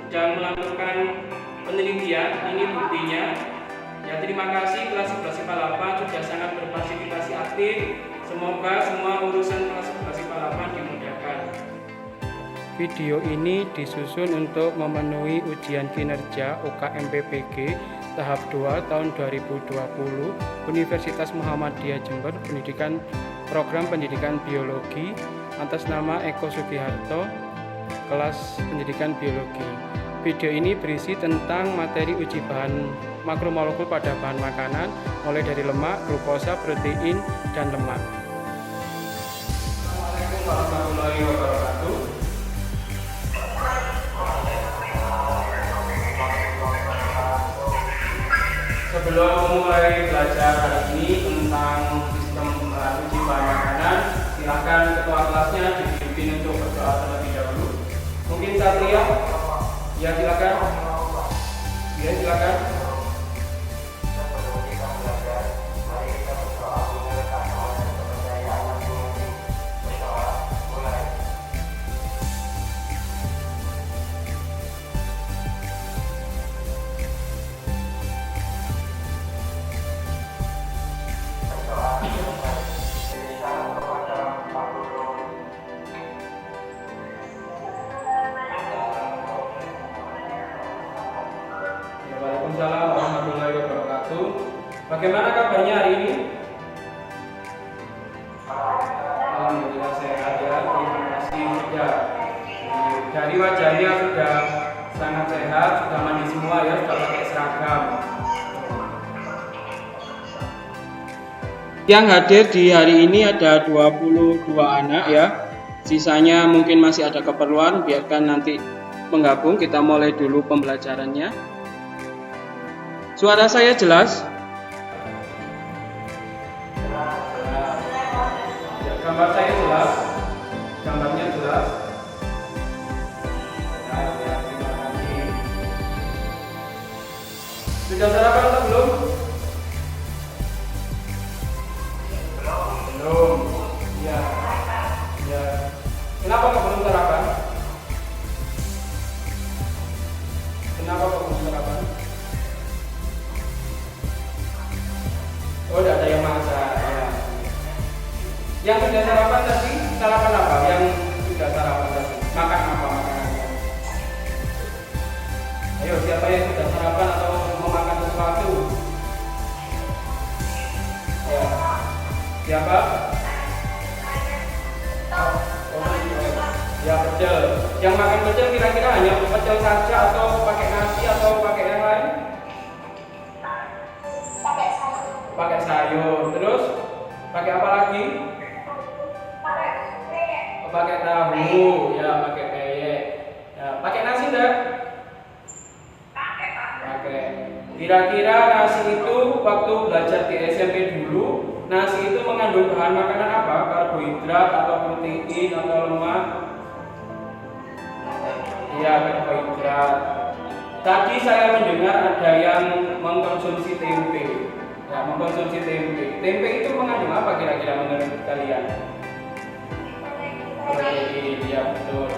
sudah melakukan penelitian. Ini buktinya. Ya, terima kasih kelas 11 IPA 8 sudah sangat berpartisipasi aktif. Semoga semua urusan kelas 11 IPA 8 dimudahkan. Video ini disusun untuk memenuhi ujian kinerja UKM PPG tahap 2 tahun 2020 Universitas Muhammadiyah Jember Program Pendidikan Biologi atas nama Eko Sugiharto, kelas Pendidikan Biologi. Video ini berisi tentang materi uji bahan makromolekul pada bahan makanan, mulai dari lemak, glukosa, protein, dan lemak. Assalamualaikum warahmatullahi wabarakatuh. Sebelum mulai belajar hari ini tentang sistem uji bahan makanan, silakan ketua kelasnya dipimpin untuk berdoa terlebih dahulu. Mungkin Satria, ya silakan. Ya silakan. Waalaikumsalam warahmatullahi wabarakatuh. Bagaimana kabarnya hari ini? Alhamdulillah sehat ya. Terima kasih sudah. Dari wajahnya sudah sangat sehat, sudah mandi semua ya, sudah pakai seragam. Yang hadir di hari ini ada 22 anak ya. Sisanya mungkin masih ada keperluan, biarkan nanti menggabung. Kita mulai dulu pembelajarannya. Suara saya jelas? Ya, gambar saya jelas? Gambarnya jelas? Ya, terima kasih. Sudah sarapan atau belum? Belum. Ya. Ya. Kenapa kok belum sarapan? Kenapa kok belum sarapan? Oh, tidak ada yang masak ya. Yang sudah sarapan tadi, sarapan apa? Yang sudah sarapan tadi, makan apa makanannya? Ayo, siapa yang sudah sarapan atau mau makan sesuatu? Ya. Siapa? Ya, pecel. Yang makan pecel kira-kira hanya pecel saja atau pakai nasi atau pakai yang lain? Pakai sayur. Terus pakai apa lagi? Pakai tahu. Ya, pakai peyek. Ya, pakai nasi enggak? Pakai. Kira-kira nasi itu waktu belajar di SMP dulu, nasi itu mengandung bahan makanan apa? Karbohidrat atau protein atau lemak? Iya, karbohidrat. Tadi saya mendengar ada yang mengkonsumsi tempe. Ya, mengkonsumsi tempe. Tempe itu mengandung apa kira-kira menurut kalian? Protein, ya betul.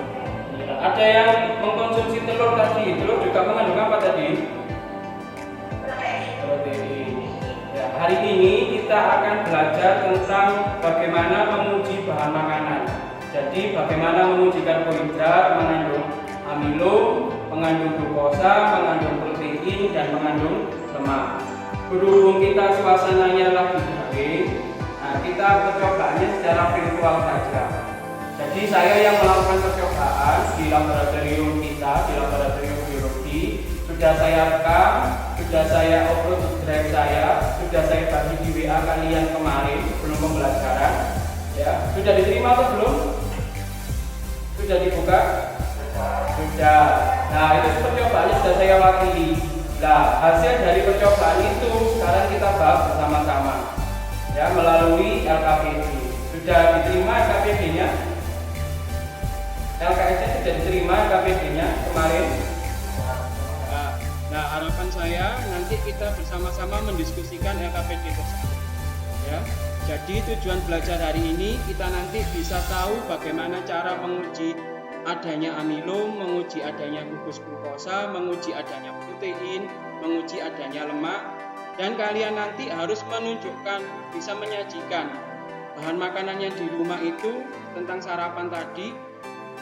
Ya, ada yang mengkonsumsi telur tadi. Telur juga mengandung apa tadi? Protein. Ya, hari ini kita akan belajar tentang bagaimana menguji bahan makanan. Jadi bagaimana menguji karbohidrat, mengandung amilo, mengandung glukosa, mengandung protein, dan mengandung lemak. Berhubung kita suasananya lagi daring, nah kita percobaannya secara virtual saja. Jadi saya yang melakukan percobaan di laboratorium kita, di laboratorium biologi, sudah saya rekam, sudah saya upload di drive saya, sudah saya bagi di WA kalian kemarin sebelum pembelajaran. Ya, sudah diterima atau belum? Sudah dibuka? Sudah. Nah, itu percobaannya sudah saya wakili. Nah, hasil dari percobaan itu sekarang kita bahas bersama-sama ya melalui LKPD. Sudah diterima LKPD-nya? LKS-nya sudah diterima LKPD-nya kemarin? Nah, harapan saya nanti kita bersama-sama mendiskusikan LKPD tersebut. Ya. Jadi tujuan belajar hari ini kita nanti bisa tahu bagaimana cara menguji adanya amilum, menguji adanya gugus glukosa, menguji adanya protein, menguji adanya lemak, dan kalian nanti harus menunjukkan, bisa menyajikan bahan makanan yang di rumah itu tentang sarapan tadi,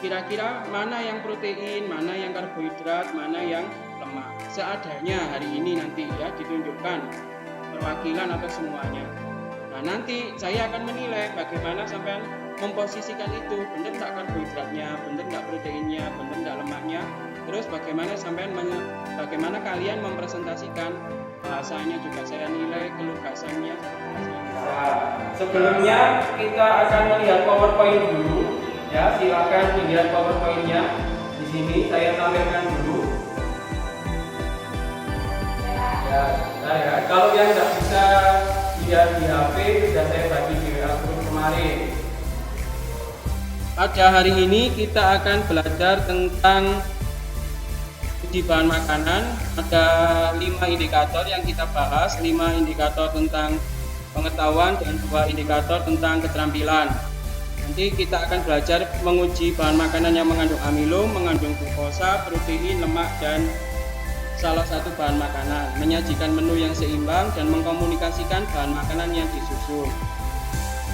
kira-kira mana yang protein, mana yang karbohidrat, mana yang lemak. Seadanya hari ini nanti ya ditunjukkan perwakilan atau semuanya. Nah nanti saya akan menilai bagaimana sampean memposisikan itu, benar nggak karbohidratnya, benar nggak proteinnya, benar nggak lemaknya, terus bagaimana bagaimana kalian mempresentasikan bahasanya juga saya nilai, kelugasannya. Nah, sebelumnya kita akan melihat PowerPoint dulu, ya silakan dilihat PowerPoint-nya. Di sini saya tampilkan dulu. Ya, kalau yang nggak bisa lihat di HP sudah saya bagi di WA group kemarin. Pada hari ini kita akan belajar tentang uji bahan makanan. Ada 5 indikator yang kita bahas, 5 indikator tentang pengetahuan dan 2 indikator tentang keterampilan. Nanti kita akan belajar menguji bahan makanan yang mengandung amilum, mengandung glukosa, protein, lemak, dan salah satu bahan makanan, menyajikan menu yang seimbang dan mengkomunikasikan bahan makanan yang disusun.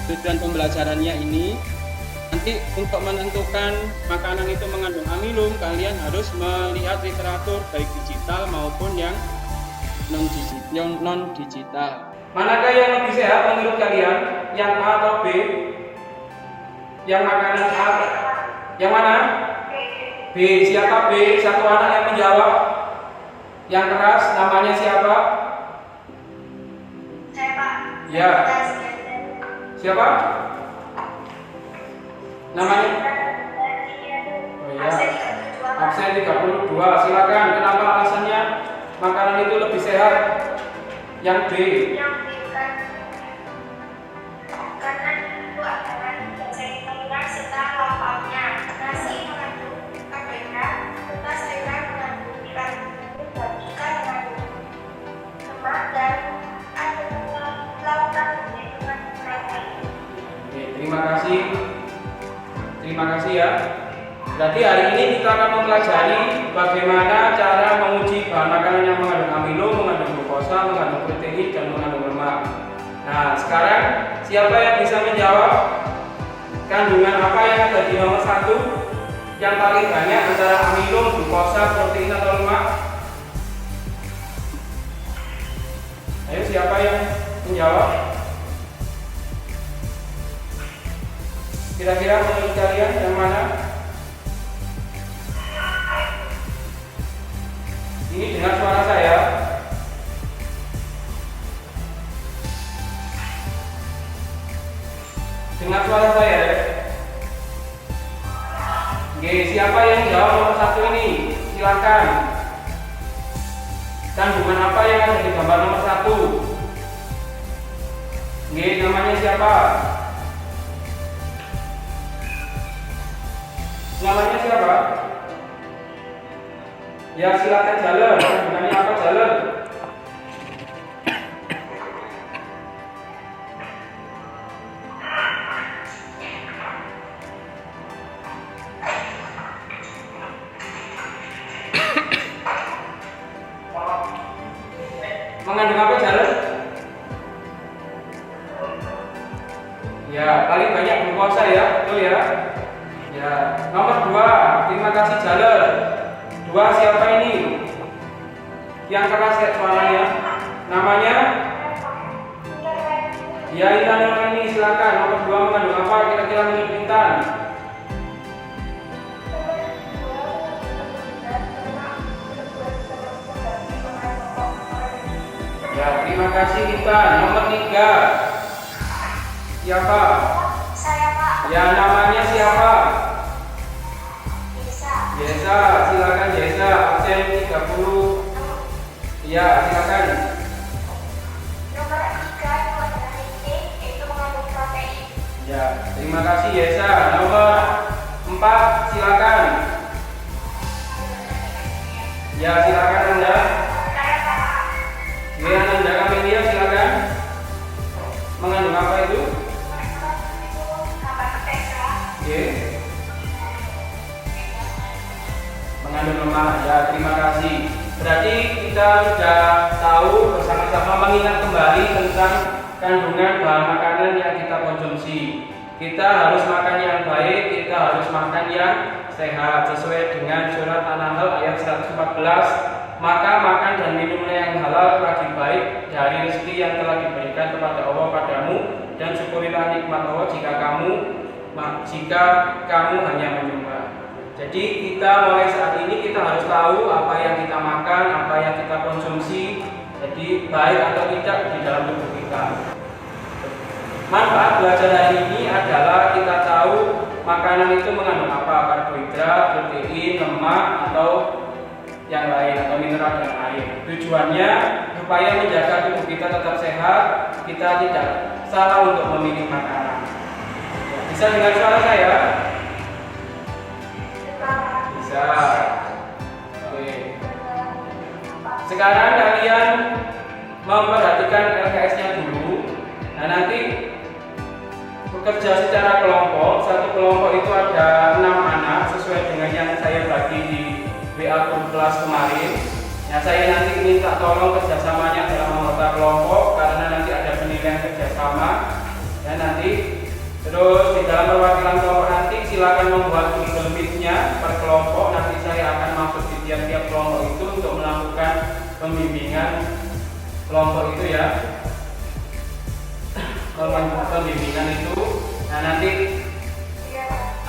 Tujuan pembelajarannya ini nanti untuk menentukan makanan itu mengandung amilum, kalian harus melihat literatur baik digital maupun yang non digital. Manakah yang lebih sehat menurut kalian? Yang A atau B? Yang makanan A? Yang mana? B. Siapa B? Satu anak yang menjawab. Yang keras namanya siapa? Saya, Pak. Ya. Siapa? Namanya? Oh iya. Absen 32. Silakan. Kenapa alasannya makanan itu lebih sehat? Yang B. Yang B karena itu adalah sayur-sayuran serta lauknya. Nasi mengandung karbohidrat, sayuran mengandung vitamin, dan ikan mengandung lemak, dan lautan mengandung protein. Oke, terima kasih ya. Berarti hari ini kita akan mempelajari bagaimana cara menguji bahan makanan yang mengandung amilum, mengandung glukosa, mengandung protein, dan mengandung lemak. Nah, sekarang siapa yang bisa menjawab kandungan apa yang ada di nomor 1 yang paling banyak antara amilum, glukosa, protein, atau lemak? Ayo, siapa yang menjawab? Kira-kira menurut kalian yang mana? Ini dengar suara saya. Dengar suara saya ya. Oke, siapa yang jawab nomor 1 ini? Silakan. Kandungan apa yang ada di gambar nomor 1? Oke, namanya siapa? Namanya siapa? Ya silakan jalan. Kandungannya apa jalan? Mengandung apa jalan? Ya paling banyak glukosa ya, betul ya? Ya, nomor 2, terima kasih jalan. 2 siapa ini? Yang keras ya suaranya. Namanya? Ya Intan ini silakan. Nomor 2 mengandung apa? Kira-kira menurut Intan? Ya terima kasih Intan. Nomor 3 siapa? Saya, Pak. Ya namanya siapa? Bisa. Yesa, silakan Yesa, absen 30. Iya, silakan. Nomor 3 itu adalah protein, itu mengandung protein. Ya, terima kasih Yesa. Nomor 4, silakan. Ya, silakan Anda. Saya, Pak. Ya, Anda Kamelia, silakan. Mengandung apa itu? Itu karbohidrat. Oke. mengandung lemak. Ya, terima kasih. Berarti kita sudah tahu bersama-sama mengingat kembali tentang kandungan bahan makanan yang kita konsumsi. Kita harus makan yang baik, kita harus makan yang sehat sesuai dengan surat An-Nahl ayat 114. Maka makan dan minumlah yang halal lagi baik dari rezeki yang telah diberikan kepada Allah padamu, dan syukurilah nikmat Allah jika kamu hanya menyembah. Jadi kita mulai saat ini kita harus tahu apa yang kita makan, apa yang kita konsumsi, jadi baik atau tidak di dalam tubuh kita. Manfaat belajar hari ini adalah kita tahu makanan itu mengandung apa, karbohidrat, protein, lemak, atau yang lain, atau mineral dan air. Tujuannya supaya menjaga tubuh kita tetap sehat, kita tidak salah untuk memilih makanan. Bisa dengar suara saya? Bisa. Oke. Sekarang kalian memperhatikan LKS-nya dulu. Nah, nanti bekerja secara kelompok. Satu kelompok itu ada 6 anak sesuai dengan yang saya bagi di WA grup kelas kemarin. Nah, saya nanti minta tolong kerjasamanya dalam anggota kelompok karena nanti ada penilaian kerjasama. Dan nanti terus di dalam perwakilan kelompok nanti silakan membuat Google Meet-nya per kelompok. Nanti saya akan masuk di tiap-tiap kelompok itu untuk melakukan pembimbingan kelompok itu ya. Pembimbingan itu. Nah, nanti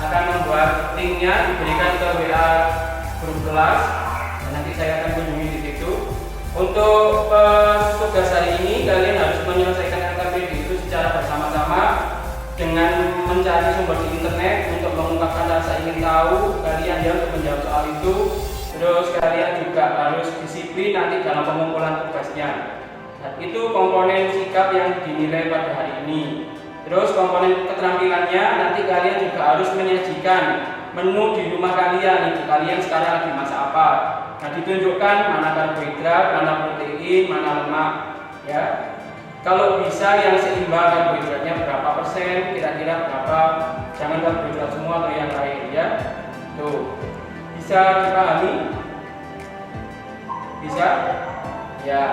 akan membuat linknya diberikan ke WA grup kelas. Dan nanti saya akan kunjungi di situ. Untuk tugas hari ini kalian harus menyelesaikan LKPD itu secara bersama-sama dengan mencari sumber di internet untuk mengungkapkan rasa ingin tahu kalian ya untuk menjawab soal itu. Terus kalian juga harus disiplin nanti dalam pengumpulan tugasnya. Dan itu komponen sikap yang dinilai pada hari ini. Terus komponen keterampilannya nanti kalian juga harus menyajikan menu di rumah kalian. Ibu kalian sekarang lagi masak apa? Nah, ditunjukkan mana karbohidrat, mana protein, mana lemak ya. Kalau bisa yang seimbang karbohidratnya berapa persen, kira-kira berapa, jangan karbohidrat semua atau yang lain ya. Tuh, bisa dipahami? Bisa? Ya,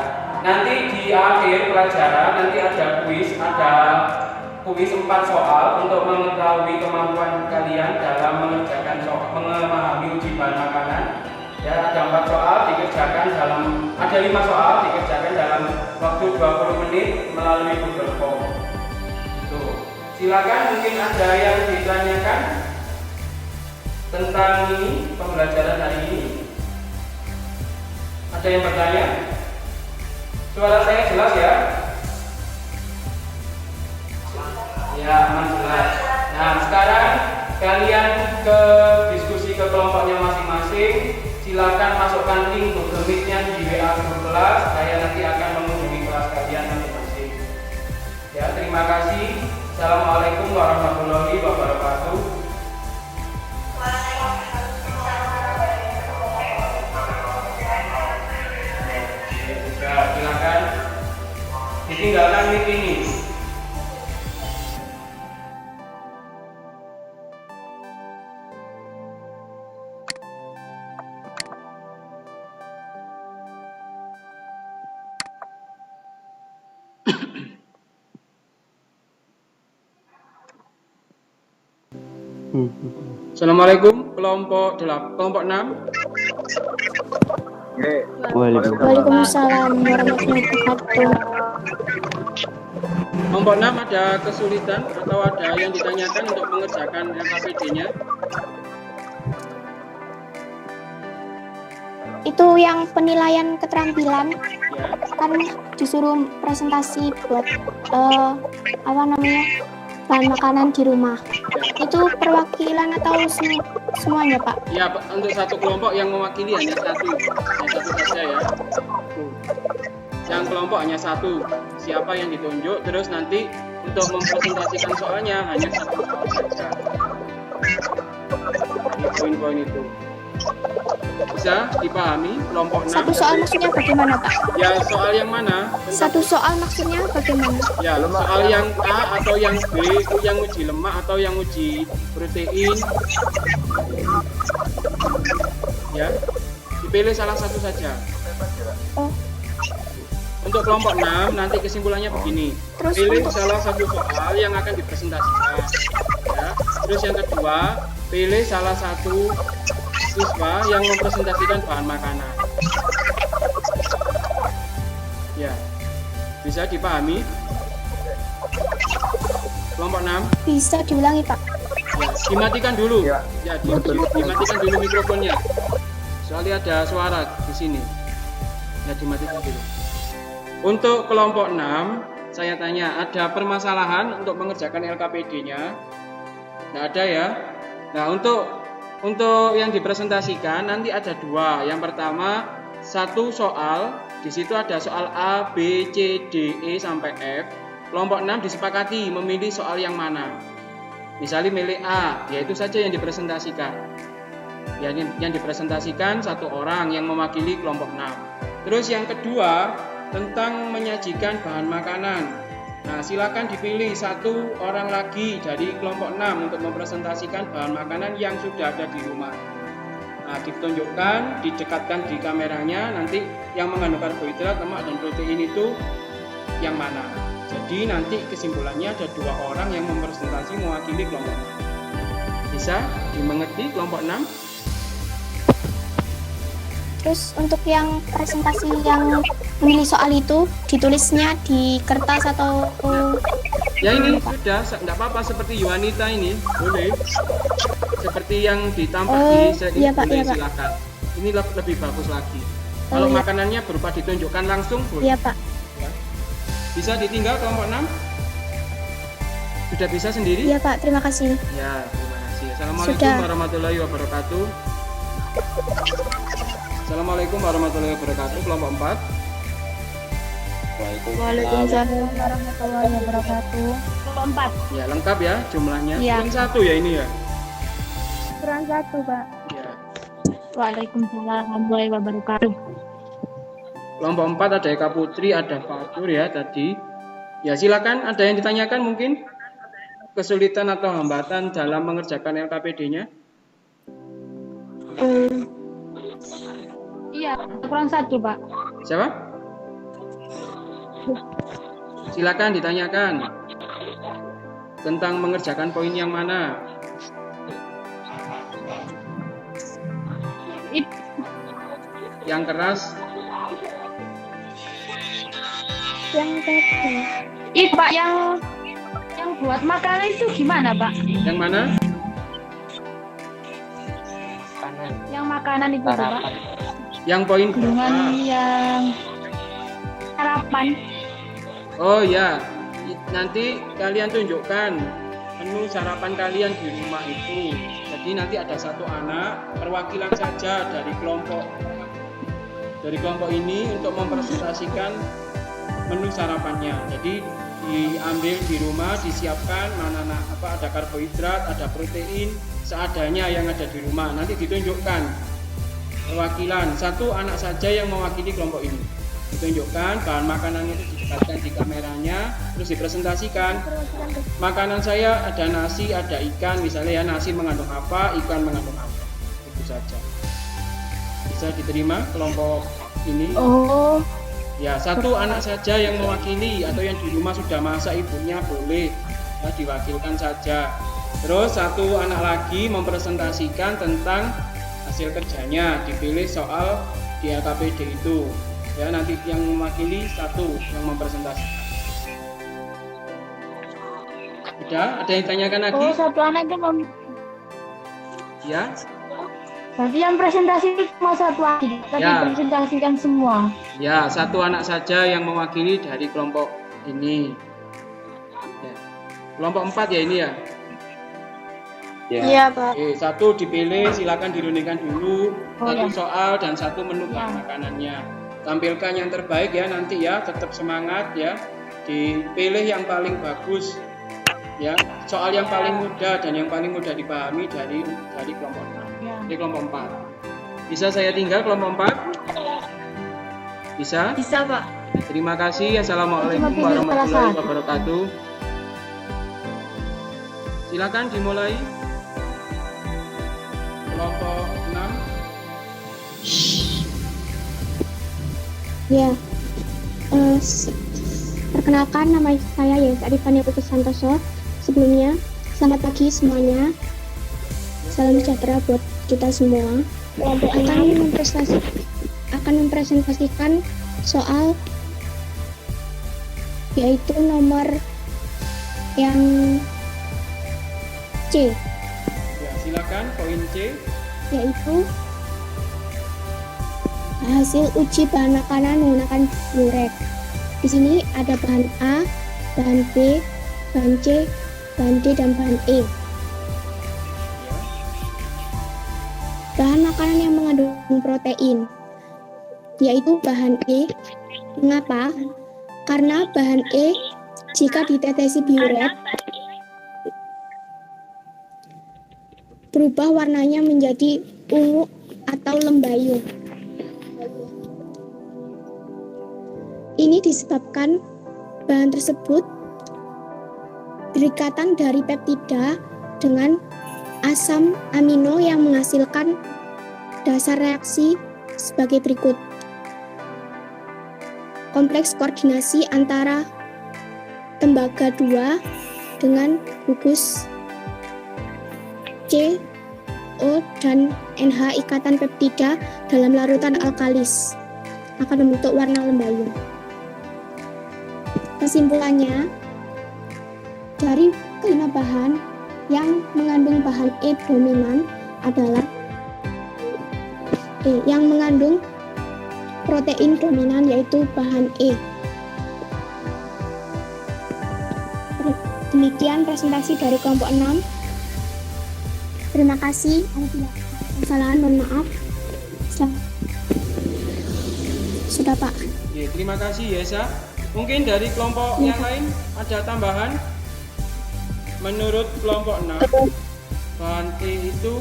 nanti di akhir pelajaran nanti ada kuis 4 soal untuk mengetahui kemampuan kalian dalam mengerjakan soal, memahami uji bahan makanan. Ya, ada 4 soal dikerjakan ada 5 soal dikerjakan dalam waktu 20 menit melalui Google Form. Tuh, silakan mungkin ada yang ditanyakan tentang ini pembelajaran hari ini. Ada yang bertanya? Suara saya jelas ya? Ya, aman jelas. Nah, sekarang kalian ke diskusi ke kelompoknya masing-masing. Silakan masukkan link Google Meet-nya di WA grup kelas. Saya nanti akan mengunjungi kelas kalian masing-masing. Ya, terima kasih. Assalamualaikum warahmatullahi wabarakatuh. Silakan ditinggalkan meet ini. Assalamualaikum kelompok 6. Waalaikumsalam warahmatullahi wabarakatuh. Kelompok 6 ada kesulitan atau ada yang ditanyakan untuk mengerjakan LKPD-nya? Itu yang penilaian keterampilan Ya. kan disuruh presentasi buat bahan makanan di rumah. Itu perwakilan atau semuanya, Pak? Ya, untuk satu kelompok yang mewakili hanya satu saja ya. Yang kelompok hanya satu. Siapa yang ditunjuk, terus nanti untuk mempresentasikan soalnya hanya satu soal saja. Ini poin-poin itu. Bisa dipahami kelompok 6? Satu soal maksudnya bagaimana, Pak? Ya, soal yang mana? Satu soal maksudnya bagaimana? Ya, soal yang A atau yang B itu yang uji lemak atau yang uji protein. Ya, dipilih salah satu saja. Oh, Untuk kelompok 6 nanti kesimpulannya begini. Terus Pilih untuk- salah satu soal yang akan dipresentasikan. Ya. Terus yang kedua, pilih salah satu siswa yang mempresentasikan bahan makanan. Ya. Bisa dipahami? Kelompok 6. bisa diulangi, Pak. Ya, dimatikan dulu. Ya. Ya, dimatikan dulu mikrofonnya. Soalnya ada suara di sini. Ya, dimatikan dulu. Untuk kelompok 6, saya tanya, ada permasalahan untuk mengerjakan LKPD-nya? Tidak ada ya. Nah, untuk yang dipresentasikan nanti ada dua. Yang pertama, satu soal, di situ ada soal A, B, C, D, E sampai F. Kelompok 6 disepakati memilih soal yang mana. Misalnya milih A, yaitu saja yang dipresentasikan. Yang dipresentasikan satu orang yang mewakili kelompok 6. Terus yang kedua, tentang menyajikan bahan makanan. Nah, silakan dipilih satu orang lagi dari kelompok 6 untuk mempresentasikan bahan makanan yang sudah ada di rumah. Nah, ditunjukkan, didekatkan di kameranya, nanti yang mengandung karbohidrat, lemak, dan protein itu yang mana. Jadi nanti kesimpulannya ada dua orang yang mempresentasi mewakili kelompok 6. Bisa dimengerti kelompok 6? Terus untuk yang presentasi yang memilih soal itu ditulisnya di kertas atau Ya ini sudah, tidak apa-apa seperti Yuanita ini, boleh. Seperti yang ditampak Oh, di slide iya, ini, Pak, boleh iya, Pak. silakan. Ini lebih bagus lagi. Oh, Kalau iya. makanannya berupa ditunjukkan langsung, boleh. Iya, Pak. Ya. Bisa ditinggal kelompok 6? Sudah bisa sendiri? Iya, Pak. Terima kasih. Ya, terima kasih. Assalamualaikum Sudah. warahmatullahi wabarakatuh. Assalamualaikum warahmatullahi wabarakatuh. Kelompok 4. Waalaikumsalam warahmatullahi wabarakatuh. Kelompok 4. Ya, lengkap ya jumlahnya. Iya. Kurang satu ya ini ya. Kurang 1, Pak. Ya. Waalaikumsalam warahmatullahi wabarakatuh. Kelompok 4 ada Eka Putri, ada Fatur ya tadi. Ya, silakan ada yang ditanyakan mungkin kesulitan atau hambatan dalam mengerjakan LKPD-nya? Iya, kurang 1, Pak. Siapa? Silakan ditanyakan tentang mengerjakan poin yang mana. Yang keras. Yang tadi. Ih, Pak, yang buat makanan itu gimana, Pak? Yang mana? Yang makanan itu, Pak. Yang poin Dengan berapa? yang sarapan. Oh ya, nanti kalian tunjukkan menu sarapan kalian di rumah itu. Jadi nanti ada satu anak perwakilan saja dari kelompok ini untuk mempresentasikan menu sarapannya. Jadi diambil di rumah, disiapkan mana ada karbohidrat, ada protein seadanya yang ada di rumah. Nanti ditunjukkan perwakilan satu anak saja yang mewakili kelompok ini. Ditunjukkan bahan makanannya itu didekatkan di kameranya, terus dipresentasikan. Makanan saya ada nasi, ada ikan, misalnya ya nasi mengandung apa, ikan mengandung apa. Itu saja. Bisa diterima kelompok ini? Oh, Ya, satu anak saja yang mewakili atau yang di rumah sudah masak ibunya boleh ya, diwakilkan saja. Terus satu anak lagi mempresentasikan tentang hasil kerjanya, dipilih soal di LKPD itu. Ya, nanti yang mewakili satu yang mempresentasikan. Sudah, ada yang tanyakan lagi? oh satu anak itu Ya. berarti yang presentasi itu cuma satu aja, tapi Ya. presentasikan semua. Ya, satu anak saja yang mewakili dari kelompok ini. Ya. Kelompok 4 ya ini ya. Iya, Pak. Oke, satu dipilih, silakan dirundingkan dulu. Oh, Satu ya. soal dan satu menu bahan Ya. makanannya. Tampilkan yang terbaik ya nanti ya, tetap semangat ya. Dipilih yang paling bagus. Ya, soal yang paling mudah dan yang paling mudah dipahami dari kelompok 6. Ya. Di kelompok 4. Bisa saya tinggal kelompok 4? Bisa? Bisa, Pak. Terima kasih. Assalamualaikum Cuma pilih salah warahmatullahi satu. wabarakatuh. Silakan dimulai. Kelompok 6. Ya, perkenalkan nama saya Yes Arifania Putus Santoso. Sebelumnya, selamat pagi semuanya. Salam sejahtera buat kita semua. Akan mempresentasikan soal yaitu nomor yang C, Ya, silakan poin C. yaitu hasil uji bahan makanan menggunakan burek. Di sini ada bahan A, bahan B, bahan C, bahan D, dan bahan E. Bahan makanan yang mengandung protein, yaitu bahan E. Mengapa? Karena bahan E jika ditetesi biuret berubah warnanya menjadi ungu atau lembayung. Ini disebabkan bahan tersebut berikatan dari peptida dengan asam amino yang menghasilkan dasar reaksi sebagai berikut. Kompleks koordinasi antara tembaga 2 dengan gugus C, O, dan NH ikatan peptida dalam larutan alkalis akan membentuk warna lembayung. Kesimpulannya, dari kelima bahan yang mengandung bahan E dominan adalah yang mengandung protein dominan yaitu bahan E. Demikian presentasi dari kelompok 6. Terima kasih. Kesalahan, mohon maaf. Sudah, Pak. Oke, terima kasih Yesa. Mungkin dari kelompok yang lain ada tambahan? Menurut kelompok 6, bahan E itu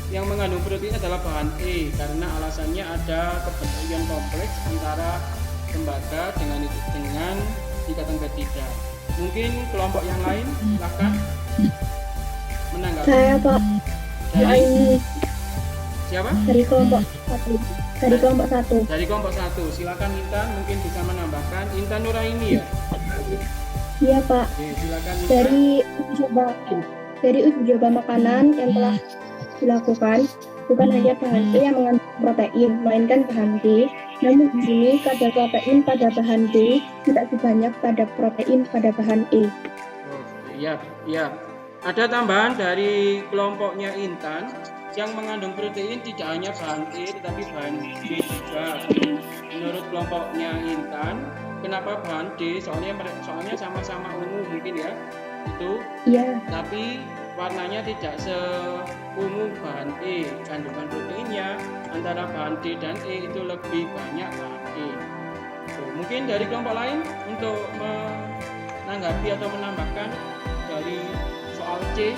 yang mengandung protein adalah bahan E karena alasannya ada kebentuk ion kompleks antara tembaga dengan ikatan peptida. Mungkin kelompok yang lain silakan menanggapi. Saya, Pak. Dari siapa? Dari kelompok 1. Dari kelompok 1. Dari kelompok 1. Silakan Intan mungkin bisa menambahkan. Intan Nuraini ya? Iya, Pak. Oke, silakan Intan. Dari uji coba makanan yang telah dilakukan, bukan hanya bahan E yang mengandung protein, melainkan bahan D. Namun di sini kadar protein pada bahan D tidak sebanyak pada protein pada bahan E. Iya, iya. Ada tambahan dari kelompoknya Intan yang mengandung protein tidak hanya bahan E tetapi bahan D juga. Menurut kelompoknya Intan, kenapa bahan D? Soalnya sama-sama ungu mungkin ya. Itu. Iya. Tapi warnanya tidak seungu bahan E. Kandungan proteinnya antara bahan D dan E itu lebih banyak bahan E. Mungkin dari kelompok lain untuk menanggapi atau menambahkan dari soal C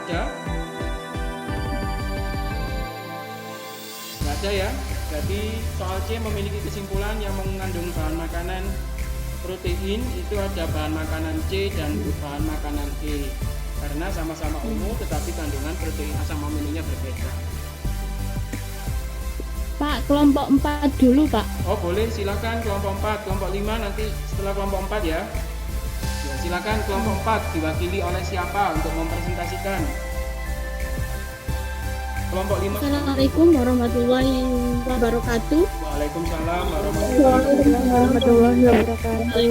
ada? Nggak ada ya. Jadi soal C memiliki kesimpulan yang mengandung bahan makanan protein itu ada bahan makanan C dan bahan makanan E karena sama-sama ungu tetapi kandungan protein asam aminonya berbeda. Pak, kelompok 4 dulu, Pak. Oh boleh, silakan kelompok 4, kelompok 5 nanti setelah kelompok 4 ya. Ya silakan kelompok 4 diwakili oleh siapa untuk mempresentasikan? Kelompok 5. Assalamualaikum warahmatullahi wabarakatuh. Waalaikumsalam warahmatullahi Warahmatullahi wabarakatuh.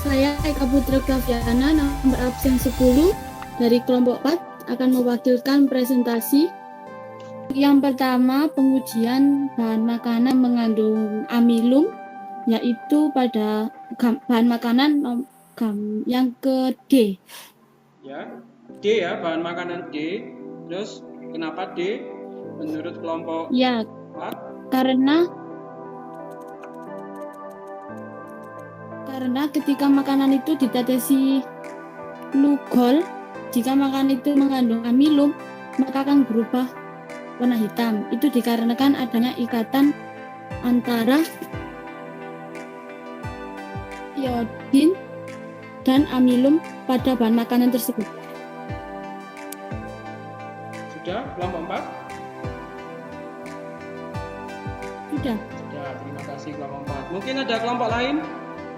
Saya Eka Putra Klaviana, nomor absen 10 dari kelompok 4 akan mewakilkan presentasi. Yang pertama, pengujian bahan makanan mengandung amilum, yaitu pada bahan makanan yang ke D. Ya, D ya, bahan makanan D. Terus kenapa D menurut kelompok Ya, 4? Karena ketika makanan itu ditetesi glukol, jika makanan itu mengandung amilum, maka akan berubah warna hitam. Itu dikarenakan adanya ikatan antara iodin dan amilum pada bahan makanan tersebut. Sudah kelompok 4? Sudah. Ya, terima kasih kelompok 4. Mungkin ada kelompok lain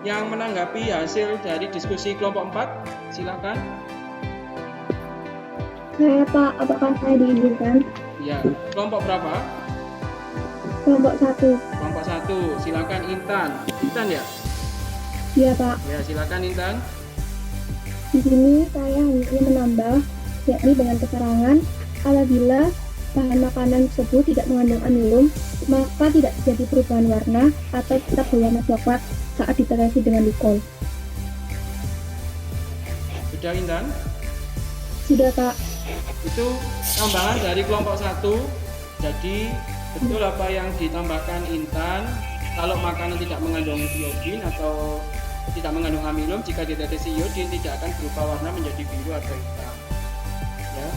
yang menanggapi hasil dari diskusi kelompok 4? Silakan. Saya Pak, apakah saya diizinkan? Ya, kelompok berapa? Kelompok 1. Kelompok 1. Silakan Intan. Intan ya? Iya Pak. Ya, silakan Intan. Di sini saya hanya ingin menambah, yakni dengan keterangan apabila bahan makanan tersebut tidak mengandung amilum, maka tidak terjadi perubahan warna atau tetap berwarna coklat saat diterasi dengan glikol. Sudah Intan? Sudah Pak. Itu tambahan dari kelompok 1. Jadi betul apa yang ditambahkan Intan, kalau makanan tidak mengandung iodin atau tidak mengandung amilum, jika ditetesi iodin tidak akan berubah warna menjadi biru atau hitam. Ya.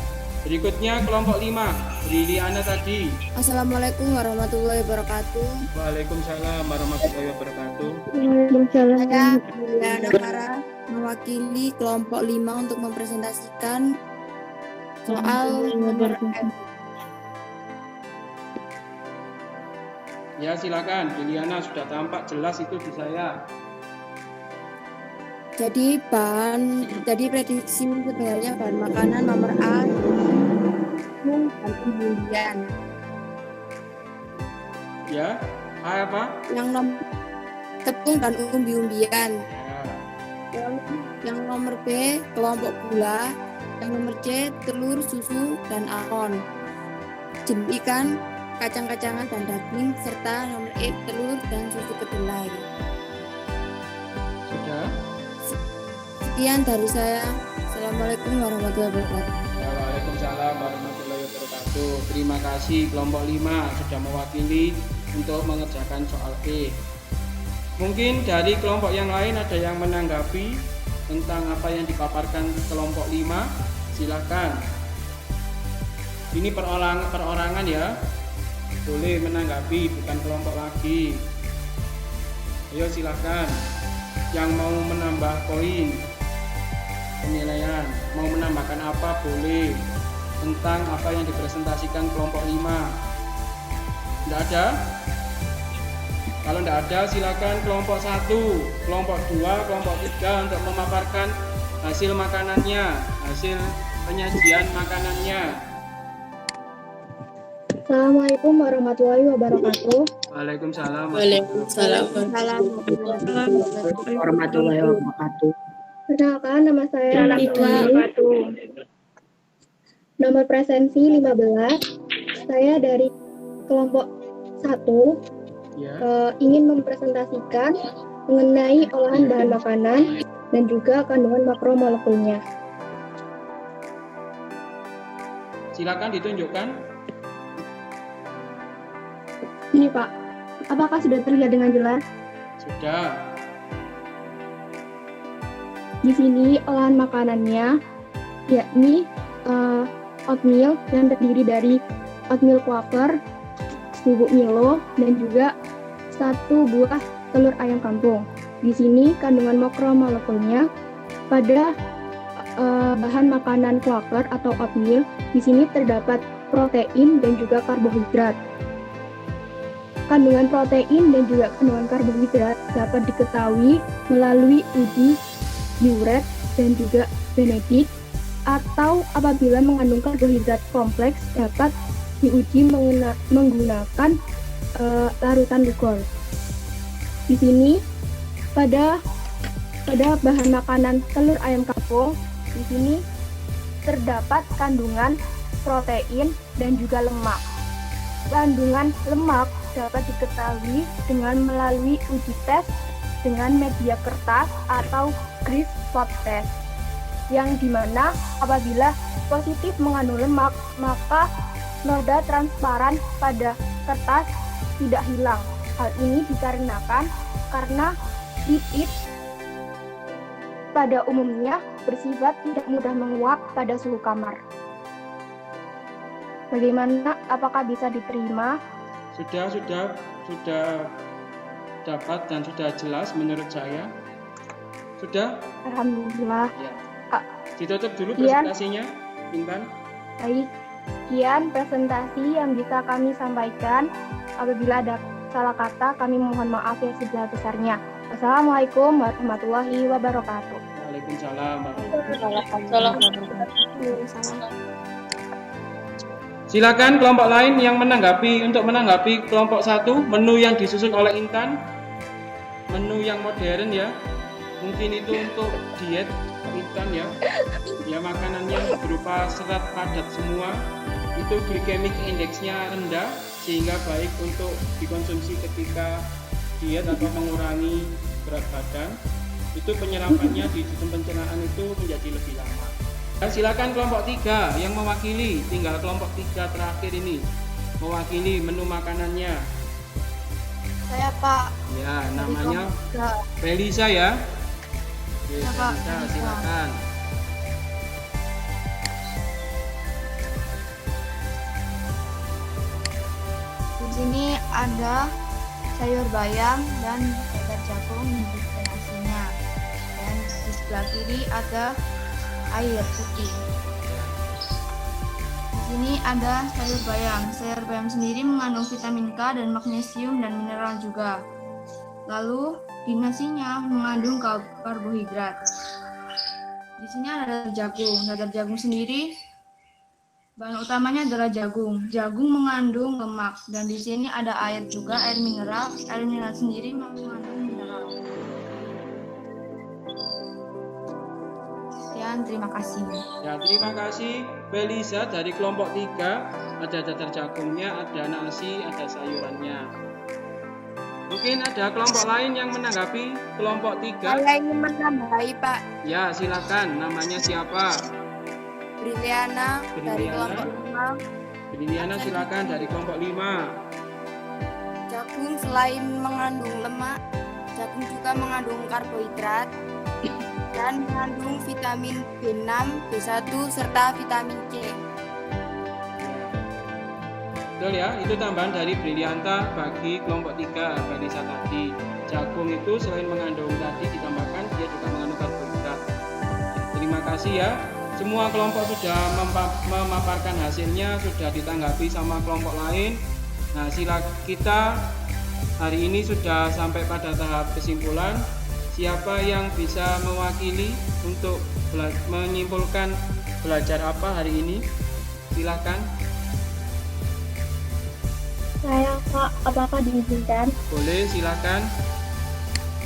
Berikutnya kelompok 5, Liliana tadi. Assalamualaikum warahmatullahi wabarakatuh. Waalaikumsalam warahmatullahi wabarakatuh. Waalaikumsalam. Saya Liliana Farah mewakili kelompok 5 untuk mempresentasikan soal nomor M. Ya silakan, Liliana, sudah tampak jelas itu di saya. Jadi prediksi sebenarnya bahan makanan nomor A tepung dan umbi-umbian. Ya, A apa? Yang nomor tepung dan umbi-umbian. Ya. Yang nomor B kelompok gula. Yang nomor C telur, susu, dan almond. Jenis ikan, kacang-kacangan dan daging, serta nomor E telur dan susu kedelai. Sudah? Sekian dari saya. Assalamualaikum warahmatullahi wabarakatuh. Ya, waalaikumsalam warahmatullahi wabarakatuh. Terima kasih kelompok 5 sudah mewakili untuk mengerjakan soal E. Mungkin dari kelompok yang lain ada yang menanggapi tentang apa yang dipaparkan kelompok 5. Silakan. Ini perorangan ya. Boleh menanggapi, bukan kelompok lagi. Ayo silakan. Yang mau menambah poin penilaian, mau menambahkan apa boleh tentang apa yang dipresentasikan kelompok 5. Tidak ada? Kalau tidak ada, silakan kelompok 1, kelompok 2, kelompok 3 untuk memaparkan hasil makanannya, hasil penyajian makanannya. Assalamualaikum warahmatullahi wabarakatuh. Waalaikumsalam. Warahmatullahi wabarakatuh. Perkenalkan, nama saya Nafisa. Nomor presensi 15. Saya dari kelompok 1 Ya. ingin mempresentasikan mengenai olahan bahan makanan dan juga kandungan makromolekulnya. Silakan ditunjukkan. Ini Pak, apakah sudah terlihat dengan jelas? Sudah. Di sini olahan makanannya yakni oatmeal yang terdiri dari oatmeal Quaker, bubuk Milo, dan juga 1 buah telur ayam kampung. Di sini kandungan makromolekulnya pada bahan makanan Quaker atau oatmeal di sini terdapat protein dan juga karbohidrat. Kandungan protein dan juga kandungan karbohidrat dapat diketahui melalui uji Uret dan juga Benedict, atau apabila mengandung karbohidrat kompleks dapat diuji menggunakan larutan glikol. Di sini pada bahan makanan telur ayam kampung di sini terdapat kandungan protein dan juga lemak. Kandungan lemak dapat diketahui dengan melalui uji tes dengan media kertas atau grease swab test, yang dimana apabila positif mengandung lemak maka noda transparan pada kertas tidak hilang. Hal ini dikarenakan karena lipid pada umumnya bersifat tidak mudah menguap pada suhu kamar. Bagaimana? Apakah bisa diterima? Sudah dapat dan sudah jelas menurut saya. Sudah? Alhamdulillah. Ya. Ah, Ditutup dulu iya. presentasinya, Intan. Baik. Sekian presentasi yang bisa kami sampaikan. Apabila ada salah kata, kami mohon maaf yang sebesar-besarnya. Wassalamualaikum warahmatullahi wabarakatuh. Waalaikumsalam warahmatullahi wabarakatuh. Silakan kelompok lain yang menanggapi kelompok 1, menu yang disusun oleh Intan. Menu yang modern ya. Mungkin itu untuk diet Intan ya. Ya, makanannya berupa serat padat semua. Itu glycemic indeksnya rendah sehingga baik untuk dikonsumsi ketika diet atau mengurangi berat badan. Itu penyerapannya di sistem pencernaan itu menjadi lebih lama. Dan silakan kelompok 3 yang mewakili, tinggal kelompok 3 terakhir ini mewakili menu makanannya. Saya Pak. Ya, namanya Felisa ya. Oke, Ya, Pak. Felisa, silakan. Di sini ada sayur bayam dan dadar jagung di nasinya. Dan di sebelah kiri ada air putih. Di sini ada sayur bayam. Sayur bayam sendiri mengandung vitamin K dan magnesium dan mineral juga. Lalu di nasinya mengandung karbohidrat. Di sini ada dadar jagung. Dadar jagung sendiri bahan utamanya adalah jagung. Jagung mengandung lemak dan di sini ada air juga, air mineral. Air mineral sendiri mengandung mineral. Sekian, terima kasih. Ya, terima kasih Felisa dari kelompok 3. Ada dadar jagungnya, ada nasi, ada sayurannya. Mungkin ada kelompok lain yang menanggapi kelompok 3. Saya ingin menambahi Pak. Ya, silakan. Namanya siapa? Briliana dari Briliana. kelompok 5. Briliana, silakan dari kelompok 5. Jagung selain mengandung lemak, jagung juga mengandung karbohidrat dan mengandung vitamin B6, B1, serta vitamin C. Betul ya, itu tambahan dari Brilianta bagi kelompok 3 Felisa tadi. Jagung itu selain mengandung tadi ditambahkan dia juga mengandung karbohidrat. Terima kasih ya. Semua kelompok sudah memaparkan hasilnya, sudah ditanggapi sama kelompok lain. Nah, sila kita hari ini sudah sampai pada tahap kesimpulan. Siapa yang bisa mewakili untuk menyimpulkan belajar apa hari ini? Silakan. Saya Pak, apakah diizinkan? Boleh, silakan.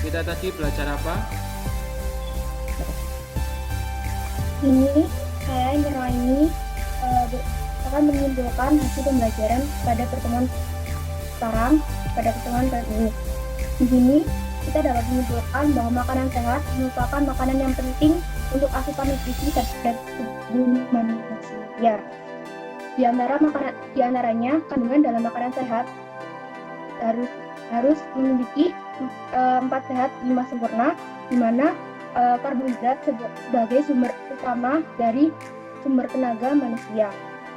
Kita tadi belajar apa? Ini saya Nuraini akan menyimpulkan hasil pembelajaran pada pertemuan sekarang, pada pertemuan kali ini. Di sini kita dapat menyimpulkan bahwa makanan sehat merupakan makanan yang penting untuk asupan nutrisi terhadap tubuh manusia. Di antaranya kandungan dalam makanan sehat harus memiliki 4 sehat 5 sempurna, di mana karbohidrat sebagai sumber utama dari sumber tenaga manusia.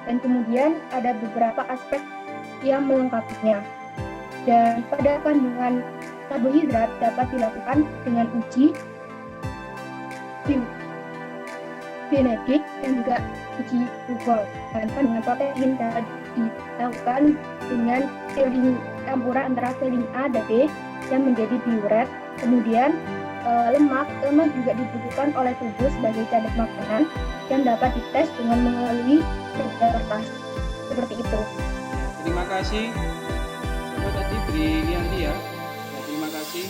Dan kemudian ada beberapa aspek yang melengkapinya. Dan pada kandungan karbohidrat dapat dilakukan dengan uji genetik dan juga uji Google. Dan kandungan protein dapat dilakukan dengan campuran antara selin A dan B yang menjadi biuret. Kemudian lemak juga dibutuhkan oleh tubuh sebagai cadar makanan yang dapat dites dengan melalui kertas seperti itu. Terima kasih. Siapa tadi? Brilianti ya. Terima kasih.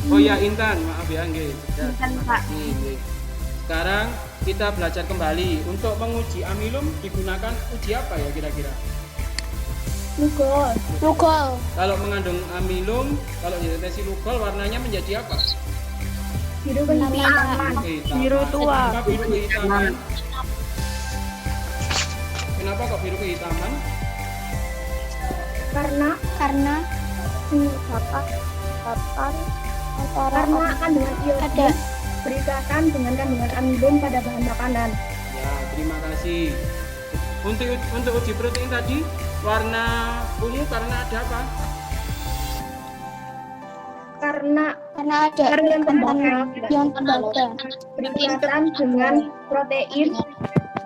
Oh ya, Intan, maaf ya, nggih. Intan, Pak. Nggih. Sekarang kita belajar kembali. Untuk menguji amilum digunakan uji apa ya kira-kira? Lugol. Kalau mengandung amilum, kalau dideteksi lugol warnanya menjadi apa? Biru kehitaman. Biru tua. Kenapa biru kehitaman? Kenapa kok biru kehitaman? Karena kandungan iodin berikatan dengan kandungan amilum pada bahan makanan. Ya, terima kasih. Untuk uji protein tadi warna ungu karena ada apa? Karena ada yang yang tembaga. berikatan dengan protein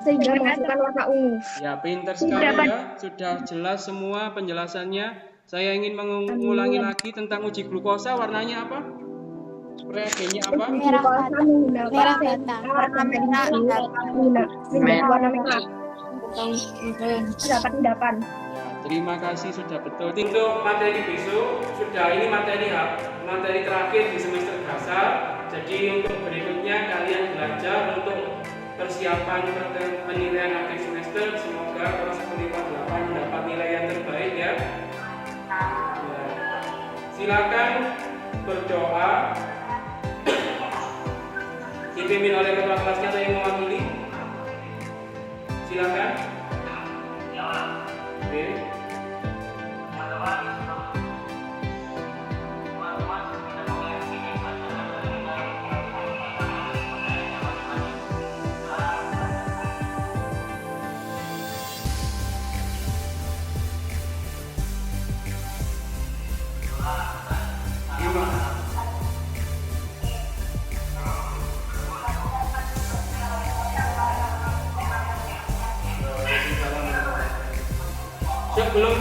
sehingga menghasilkan warna ungu. Ya, pinter sekali ya. Sudah jelas semua penjelasannya. Saya ingin mengulangi lagi tentang uji glukosa. Warnanya apa? Reagennya apa? Glukosa menggunakan Merah bata. warna merah warna merah dapat endapan. Ya, terima kasih sudah betul. Untuk materi besok sudah ini materi terakhir di semester dasar. Jadi untuk berikutnya kalian belajar untuk persiapan penilaian akhir semester. Semoga kelas 158 mendapat nilai yang terbaik ya. Silakan berdoa. Dipimpin oleh ketua kelasnya atau yang mewakili. Silakan. Oke.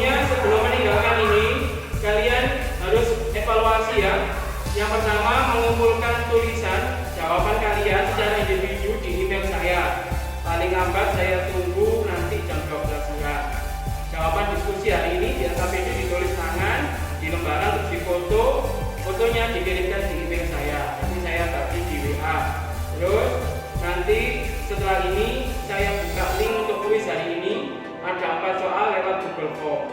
Sebelum meninggalkan ini, kalian harus evaluasi ya. Yang pertama, mengumpulkan tulisan jawaban kalian secara individu di email saya. Paling lambat saya tunggu nanti jam 12 siang. Jawaban diskusi hari ini di LKPD ditulis tangan, di lembaran terus difoto, fotonya dikirimkan di email saya. Nanti saya bagi di WA. Terus nanti setelah ini saya buka link untuk kuis hari ini. Ada 4 soal lewat Google Form.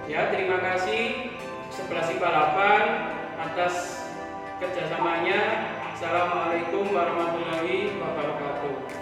Ya, terima kasih 11 IPA 8 atas kerjasamanya. Assalamualaikum warahmatullahi wabarakatuh.